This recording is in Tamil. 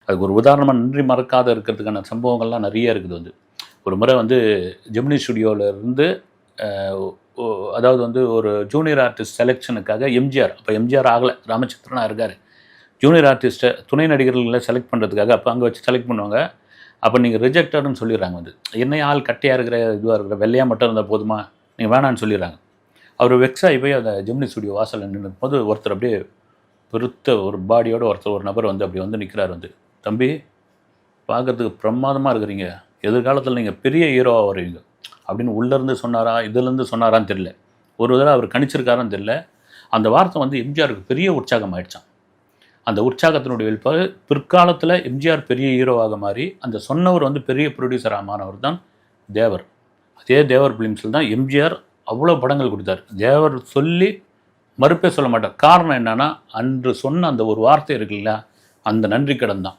அதுக்கு ஒரு உதாரணமாக நன்றி மறக்காத இருக்கிறதுக்கான சம்பவங்கள்லாம் நிறைய இருக்குது. ஒரு முறை ஜெமினி ஸ்டுடியோவில் இருந்து அதாவது ஒரு ஜூனியர் ஆர்டிஸ்ட் செலெக்ஷனுக்காக எம்ஜிஆர், அப்போ எம்ஜிஆர் ஆகலை, ராமச்சந்திரனாக இருக்கார், ஜூனியர் ஆர்டிஸ்ட்டை துணை நடிகர்களை செலக்ட் பண்ணுறதுக்காக அப்போ அங்கே வச்சு செலக்ட் பண்ணுவாங்க. அப்போ நீங்கள் ரிஜெக்டட்னு சொல்லிடுறாங்க. என்ன ஆள் கட்டையாக இருக்கிற இதுவாக இருக்கிற வெள்ளையாக மட்டும் இருந்தால் போதுமா, நீங்கள் வேணான்னு சொல்லிடுறாங்க. அவர் வெக்ஸாகி போய் அந்த ஜெமினி ஸ்டுடியோ வாசலில் நின்றும் போது ஒருத்தர் அப்படியே பெருத்த ஒரு பாடியோடு ஒரு நபர் அப்படி நிற்கிறார். தம்பி, பார்க்குறதுக்கு பிரமாதமாக இருக்கிறீங்க, எதிர்காலத்தில் நீங்கள் பெரிய ஹீரோவாக வருவீங்க அப்படின்னு உள்ளேருந்து சொன்னாரா இதிலேருந்து சொன்னாரான்னு தெரியல. ஒரு தடவை அவர் கணிச்சிருக்காரான்னு தெரியல. அந்த வார்த்தை எம்ஜிஆருக்கு பெரிய உற்சாகம் ஆயிடுச்சான். அந்த உற்சாகத்தினுடைய வெளிப்பாடு பிற்காலத்தில் எம்ஜிஆர் பெரிய ஹீரோவாக மாறி அந்த சொன்னவர் பெரிய ப்ரொடியூசராக மாணவர் தான் தேவர். அதே தேவர் ஃபிலிம்ஸில் தான் எம்ஜிஆர் அவ்வளோ படங்கள் கொடுத்தார். தேவர் சொல்லி மறுப்பே சொல்ல மாட்டார். காரணம் என்னன்னா, அன்று சொன்ன அந்த ஒரு வார்த்தை இருக்குல்ல, அந்த நன்றி கடன் தான்.